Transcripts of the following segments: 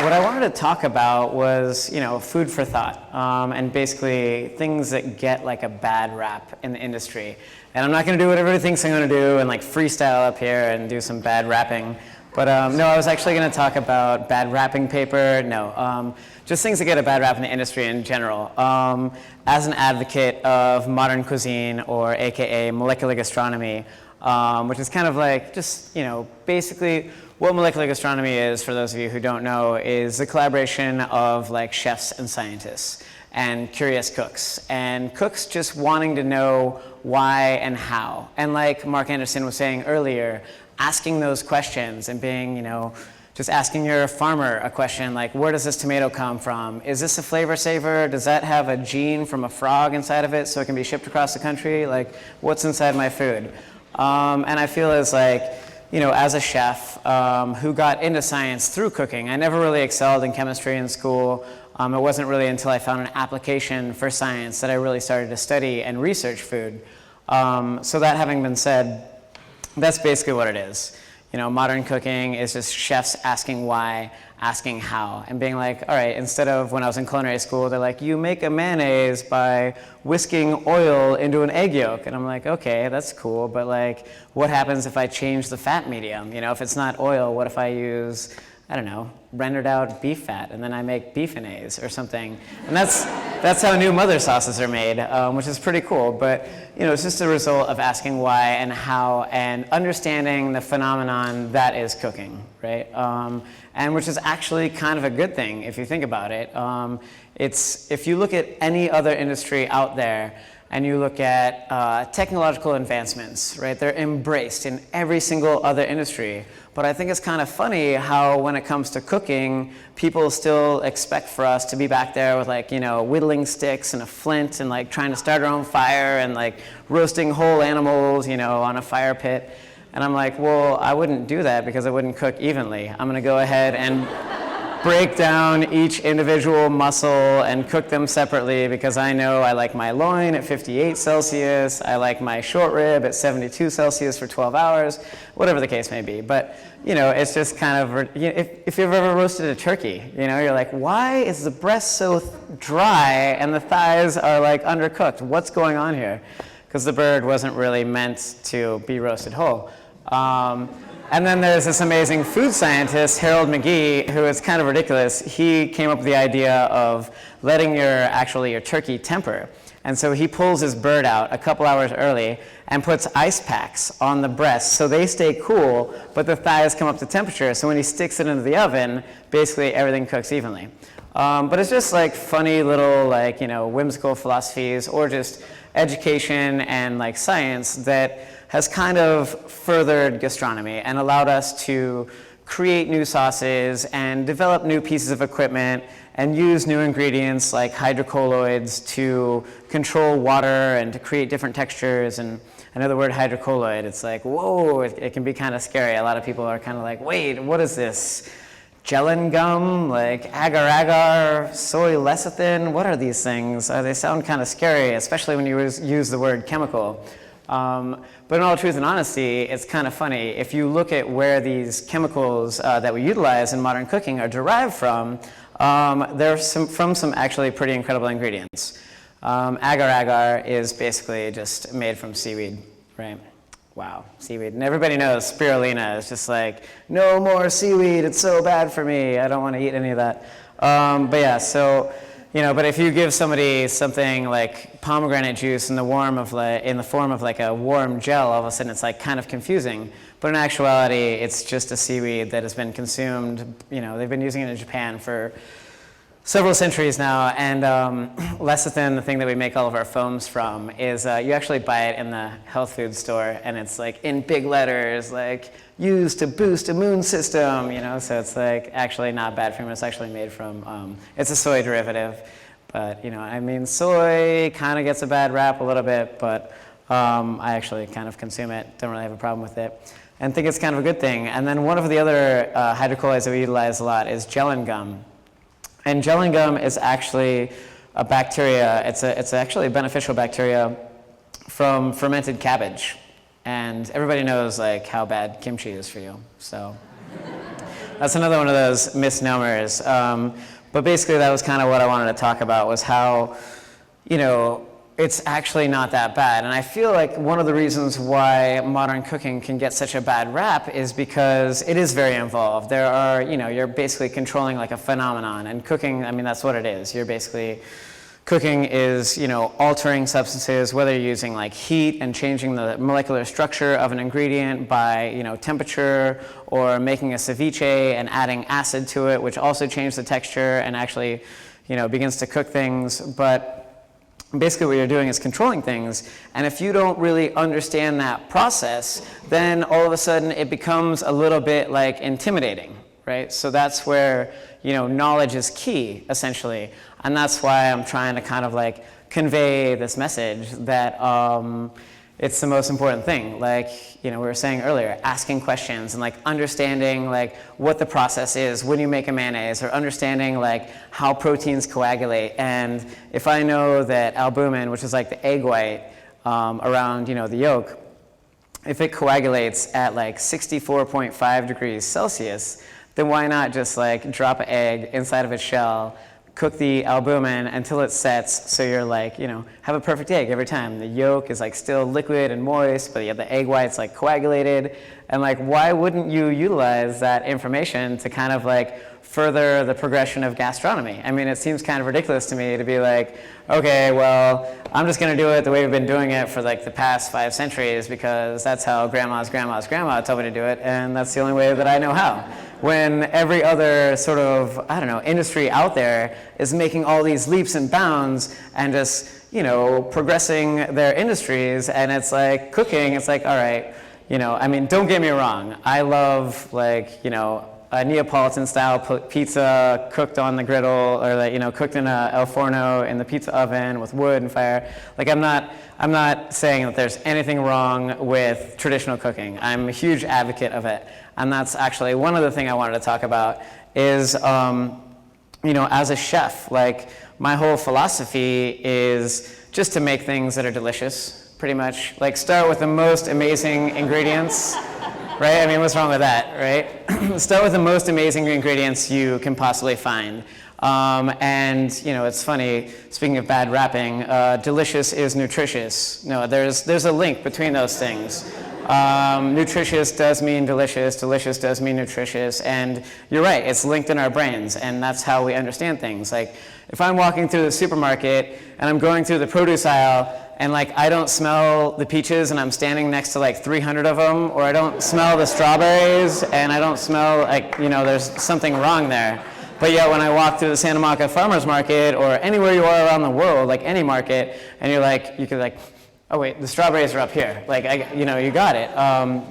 what I wanted to talk about was, food for thought, and basically things that get like a bad rap in the industry. And I'm not going to do what everybody thinks I'm going to do and like freestyle up here and do some bad rapping. But no, I was actually going to talk about bad wrapping paper. No, just things that get a bad rap in the industry in general. As an advocate of modern cuisine, or AKA molecular gastronomy, which is kind of like just, basically what molecular gastronomy is, for those of you who don't know, is the collaboration of like chefs and scientists and curious cooks, and cooks just wanting to know why and how. And like Mark Anderson was saying earlier, asking those questions and being, just asking your farmer a question like, where does this tomato come from? Is this a flavor saver? Does that have a gene from a frog inside of it so it can be shipped across the country? Like, what's inside my food? And I feel as like, as a chef who got into science through cooking, I never really excelled in chemistry in school. It wasn't really until I found an application for science that I really started to study and research food. So that having been said, that's basically what it is. Modern cooking is just chefs asking why, asking how, and being like, all right, instead of when I was in culinary school, they're like, you make a mayonnaise by whisking oil into an egg yolk. And I'm like, okay, that's cool, but like, what happens if I change the fat medium? If it's not oil, what if I use, I don't know, rendered out beef fat, and then I make beefinase or something. And that's how new mother sauces are made, which is pretty cool. But it's just a result of asking why and how and understanding the phenomenon that is cooking, right? And which is actually kind of a good thing if you think about it. If you look at any other industry out there, and you look at technological advancements, right? They're embraced in every single other industry. But I think it's kind of funny how when it comes to cooking, people still expect for us to be back there with like, whittling sticks and a flint and like trying to start our own fire and like roasting whole animals, on a fire pit. And I'm like, well, I wouldn't do that because I wouldn't cook evenly. I'm gonna go ahead and break down each individual muscle and cook them separately because I know I like my loin at 58 Celsius, I like my short rib at 72 Celsius for 12 hours, whatever the case may be. But, it's just kind of, if you've ever roasted a turkey, you're like, why is the breast so dry and the thighs are like undercooked? What's going on here? Because the bird wasn't really meant to be roasted whole. And then there's this amazing food scientist, Harold McGee, who is kind of ridiculous. He came up with the idea of letting your turkey temper. And so he pulls his bird out a couple hours early and puts ice packs on the breasts so they stay cool, but the thighs come up to temperature. So when he sticks it into the oven, basically everything cooks evenly. But it's just like funny little whimsical philosophies or just education and like science that has kind of furthered gastronomy and allowed us to create new sauces and develop new pieces of equipment and use new ingredients like hydrocolloids to control water and to create different textures. And I know the word hydrocolloid, it's like, whoa, it can be kind of scary. A lot of people are kind of like, wait, what is this? Gellan gum, like agar-agar, soy lecithin, what are these things? They sound kind of scary, especially when you use the word chemical. But in all truth and honesty, it's kind of funny. If you look at where these chemicals that we utilize in modern cooking are derived from, they're from some actually pretty incredible ingredients. Agar-agar is basically just made from seaweed, right? Wow, seaweed. And everybody knows spirulina is just like, no more seaweed, it's so bad for me, I don't want to eat any of that. But yeah, so, but if you give somebody something like pomegranate juice in the form of like a warm gel, all of a sudden it's like kind of confusing. But in actuality, it's just a seaweed that has been consumed. They've been using it in Japan for several centuries now. And lecithin, the thing that we make all of our foams from, is you actually buy it in the health food store, and it's like in big letters, like used to boost immune system, so it's like actually not bad for you. It's actually made from, it's a soy derivative, but soy kind of gets a bad rap a little bit, but I actually kind of consume it, don't really have a problem with it, and think it's kind of a good thing. And then one of the other hydrocolloids that we utilize a lot is gellan gum. And gellan gum is actually a bacteria, it's actually a beneficial bacteria from fermented cabbage. And everybody knows like how bad kimchi is for you, so. That's another one of those misnomers. But basically that was kind of what I wanted to talk about, was how, you know, it's actually not that bad. And I feel like one of the reasons why modern cooking can get such a bad rap is because it is very involved. There are, you know, you're basically controlling like a phenomenon, and cooking, I mean, that's what it is. You're basically, cooking is, you know, altering substances, whether you're using like heat and changing the molecular structure of an ingredient by, you know, temperature, or making a ceviche and adding acid to it, which also changes the texture and actually, you know, begins to cook things. But basically what you're doing is controlling things, and if you don't really understand that process, then all of a sudden it becomes a little bit like intimidating, right? So that's where, you know, knowledge is key, essentially, and that's why I'm trying to kind of like convey this message that it's the most important thing. Like, you know, we were saying earlier, asking questions and like understanding like what the process is when you make a mayonnaise, or understanding like how proteins coagulate. And if I know that albumin, which is like the egg white around, you know, the yolk, if it coagulates at like 64.5 degrees Celsius, then why not just like drop an egg inside of its shell, cook the albumin until it sets, so you're like, you know, have a perfect egg every time. The yolk is like still liquid and moist, but yet the egg white's like coagulated. And like, why wouldn't you utilize that information to kind of like further the progression of gastronomy? I mean, it seems kind of ridiculous to me to be like, okay, well, I'm just gonna do it the way we've been doing it for like the past 5 centuries, because that's how grandma's grandma told me to do it, and that's the only way that I know how. When every other sort of, I don't know, industry out there is making all these leaps and bounds and just, you know, progressing their industries, and it's like cooking, it's like, all right, you know, I mean, don't get me wrong, I love like, you know, a Neapolitan style pizza cooked on the griddle, or like, you know, cooked in a El Forno in the pizza oven with wood and fire. Like, I'm not saying that there's anything wrong with traditional cooking. I'm a huge advocate of it. And that's actually one other thing I wanted to talk about is, you know, as a chef, like my whole philosophy is just to make things that are delicious, pretty much. Like, start with the most amazing ingredients. Right? I mean, what's wrong with that, right? Start with the most amazing ingredients you can possibly find. And, you know, it's funny, speaking of bad rapping, delicious is nutritious. No, there's a link between those things. Nutritious does mean delicious does mean nutritious, and you're right, it's linked in our brains, and that's how we understand things. Like, if I'm walking through the supermarket and I'm going through the produce aisle, and like I don't smell the peaches and I'm standing next to like 300 of them, or I don't smell the strawberries and I don't smell, like, you know, there's something wrong there. But yet when I walk through the Santa Monica farmers market, or anywhere you are around the world, like any market, and you're like, you could like, oh wait, the strawberries are up here. Like, you know, you got it. And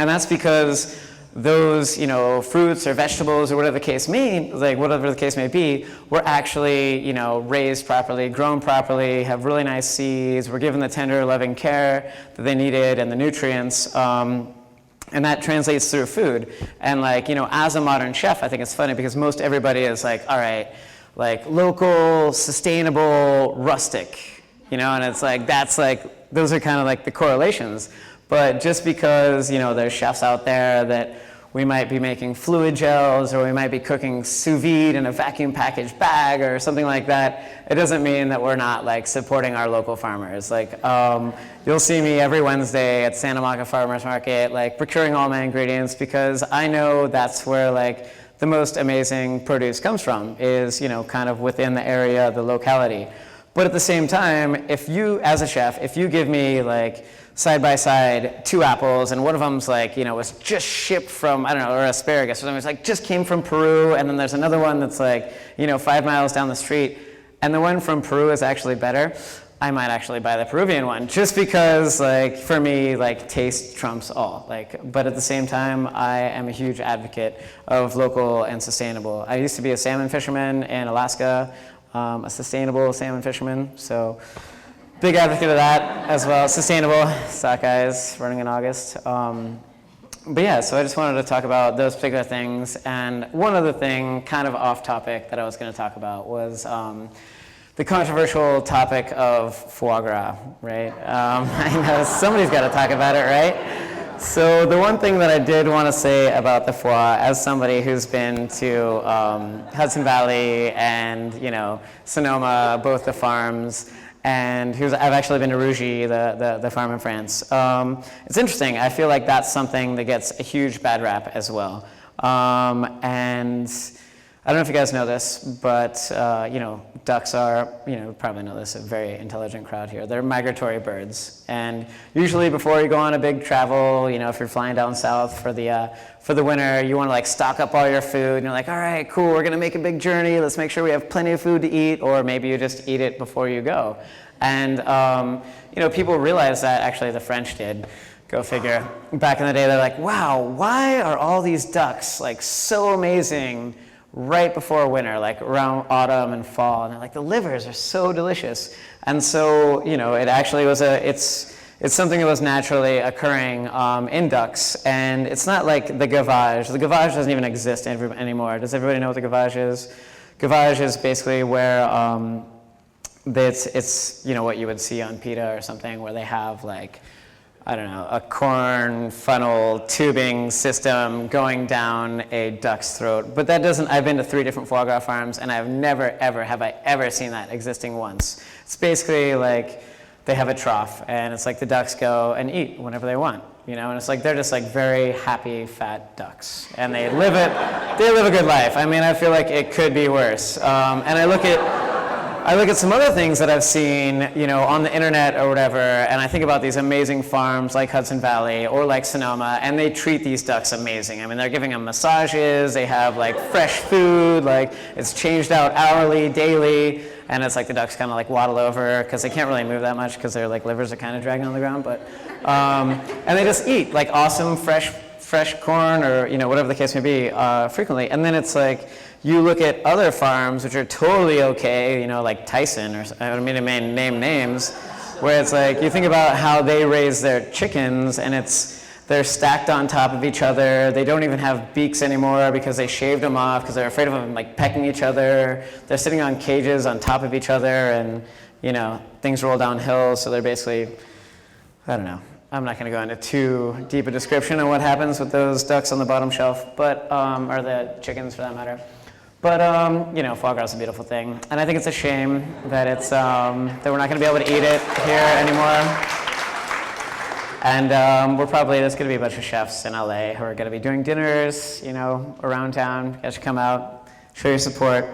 that's because those, you know, fruits or vegetables or whatever the case may be, were actually, you know, raised properly, grown properly, have really nice seeds, were given the tender, loving care that they needed and the nutrients, and that translates through food. And like, you know, as a modern chef, I think it's funny because most everybody is like, all right, like local, sustainable, rustic, you know, and it's like, that's like, those are kind of like the correlations. But just because, you know, there's chefs out there that we might be making fluid gels, or we might be cooking sous vide in a vacuum packaged bag or something like that, it doesn't mean that we're not like supporting our local farmers. Like, you'll see me every Wednesday at Santa Monica Farmers Market, like procuring all my ingredients, because I know that's where like the most amazing produce comes from, is, you know, kind of within the area, the locality. But at the same time, if you, as a chef, if you give me like side by side 2 apples, and one of them's like, you know, was just shipped from, I don't know, or asparagus or something, it's like just came from Peru, and then there's another one that's like, you know, 5 miles down the street, and the one from Peru is actually better, I might actually buy the Peruvian one, just because, like, for me, like, taste trumps all. Like, but at the same time, I am a huge advocate of local and sustainable. I used to be a salmon fisherman in Alaska, a sustainable salmon fisherman, so big advocate of that as well. Sustainable, sockeyes running in August. But yeah, so I just wanted to talk about those particular things. And one other thing, kind of off topic, that I was going to talk about was the controversial topic of foie gras, right? I know somebody's got to talk about it, right? So the one thing that I did want to say about the foie, as somebody who's been to Hudson Valley and Sonoma, both the farms, and I've actually been to Rougy, the farm in France. It's interesting. I feel like that's something that gets a huge bad rap as well. And I don't know if you guys know this, but ducks are, you probably know this, a very intelligent crowd here. They're migratory birds, and usually before you go on a big travel, if you're flying down south for the winter, you want to stock up all your food. And you're like, all right, cool, we're gonna make a big journey. Let's make sure we have plenty of food to eat, or maybe you just eat it before you go. And people realize that. Actually, the French did. Go figure. Back in the day, they're like, wow, why are all these ducks so amazing right before winter, around autumn and fall? And they're like, the livers are so delicious. And so, it actually was it's something that was naturally occurring in ducks. And it's not like the gavage. The gavage doesn't even exist anymore. Does everybody know what the gavage is? Gavage is basically where it's what you would see on PETA or something, where they have I don't know, a corn funnel tubing system going down a duck's throat. But that doesn't, I've been to 3 different foie gras farms, and I've never, ever, have I ever seen that existing once. It's basically they have a trough, and it's the ducks go and eat whenever they want, and it's they're just very happy, fat ducks. And they live a good life. I mean, I feel like it could be worse. And I look at some other things that I've seen, on the internet or whatever, and I think about these amazing farms like Hudson Valley or Sonoma, and they treat these ducks amazing. I mean, they're giving them massages, they have fresh food, it's changed out hourly, daily, and it's the ducks kind of waddle over because they can't really move that much because their livers are kind of dragging on the ground, but, and they just eat awesome fresh corn or whatever the case may be frequently, and then it's you look at other farms which are totally okay, like Tyson, or I don't mean to name names, where it's you think about how they raise their chickens, and they're stacked on top of each other. They don't even have beaks anymore because they shaved them off because they're afraid of them pecking each other. They're sitting on cages on top of each other, and things roll downhill, so they're basically, I don't know. I'm not going to go into too deep a description of what happens with those ducks on the bottom shelf, but or the chickens for that matter. But foie gras is a beautiful thing, and I think it's a shame that that we're not going to be able to eat it here anymore. And there's going to be a bunch of chefs in LA who are going to be doing dinners, around town. You guys should come out, show your support.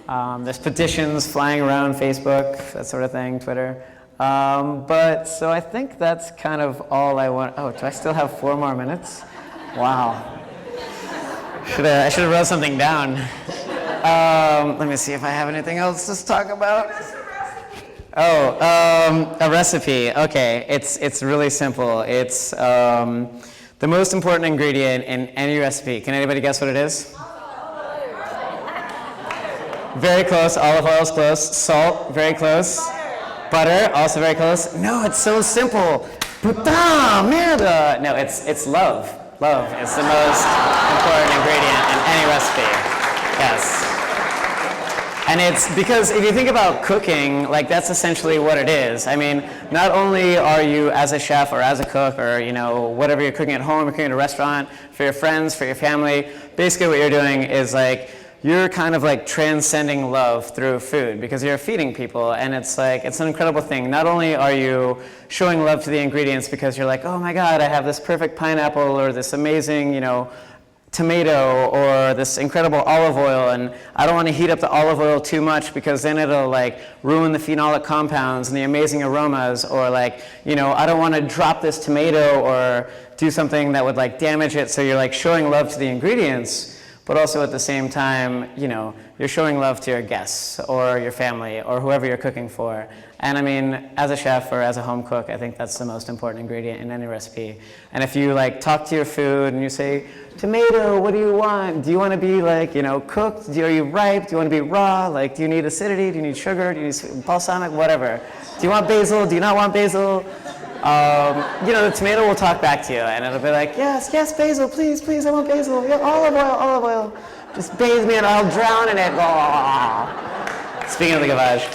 There's petitions flying around Facebook, that sort of thing, Twitter. So I think that's kind of all I want. Oh, do I still have 4 more minutes? Wow. I should have wrote something down. Let me see if I have anything else to talk about. A recipe. Okay, it's really simple. It's the most important ingredient in any recipe. Can anybody guess what it is? Very close. Olive oil is close. Salt, very close. Butter, also very close. No, it's so simple. Puta merda. No, it's love. Love is the most important ingredient in any recipe. Yes. And it's because if you think about cooking, that's essentially what it is. I mean, not only are you as a chef or as a cook or, whatever you're cooking at home, you're cooking at a restaurant, for your friends, for your family, basically what you're doing is you're kind of transcending love through food because you're feeding people, and it's an incredible thing. Not only are you showing love to the ingredients because you're oh my God, I have this perfect pineapple or this amazing, tomato or this incredible olive oil, and I don't want to heat up the olive oil too much because then it'll ruin the phenolic compounds and the amazing aromas, or I don't want to drop this tomato or do something that would damage it. So you're showing love to the ingredients, but also at the same time, you're showing love to your guests or your family or whoever you're cooking for. And I mean, as a chef or as a home cook, I think that's the most important ingredient in any recipe. And if you talk to your food and you say, tomato, what do you want? Do you want to be cooked? Are you ripe? Do you want to be raw? Do you need acidity? Do you need sugar? Do you need balsamic? Whatever. Do you want basil? Do you not want basil? The tomato will talk back to you, and it'll be yes, basil, please, I want basil. Yeah, olive oil. Just bathe me and I'll drown in it. Oh. Speaking of the gavage,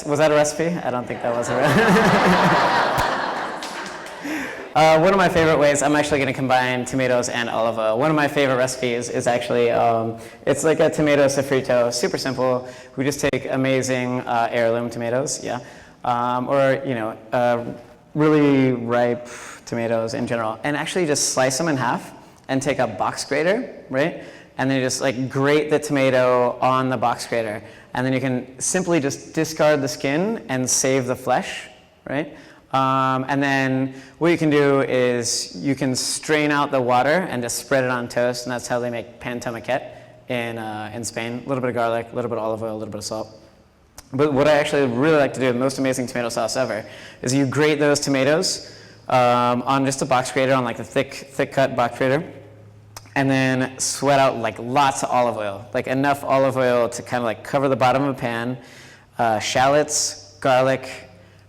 was that a recipe? I don't think that was a recipe. One of my favorite ways, I'm actually going to combine tomatoes and olive oil. One of my favorite recipes is actually, it's like a tomato sofrito, super simple. We just take amazing heirloom tomatoes, yeah, or really ripe tomatoes in general, and actually just slice them in half and take a box grater, right? And then you just like grate the tomato on the box grater, and then you can simply just discard the skin and save the flesh, right? And then what you can do is you can strain out the water and just spread it on toast, and that's how they make pan tomate in Spain. A little bit of garlic, a little bit of olive oil, a little bit of salt. But what I actually really like to do, the most amazing tomato sauce ever, is you grate those tomatoes on just a box grater, on like the thick cut box grater, and then sweat out like lots of olive oil, like enough olive oil to kind of like cover the bottom of a pan, shallots, garlic,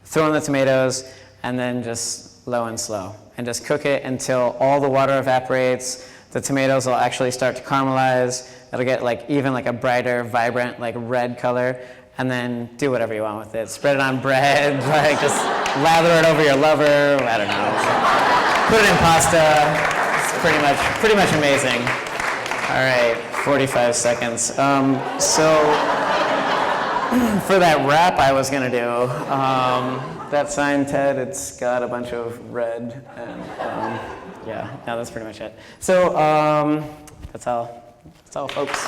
throw in the tomatoes, and then just low and slow, and just cook it until all the water evaporates. The tomatoes will actually start to caramelize. It'll get like even like a brighter, vibrant, like red color, and then do whatever you want with it. Spread it on bread, like just lather it over your lover, I don't know. Put it in pasta. It's pretty much amazing. All right, 45 seconds. So for that wrap I was gonna do, that sign, Ted, it's got a bunch of red, and yeah, that's pretty much it. So that's all folks.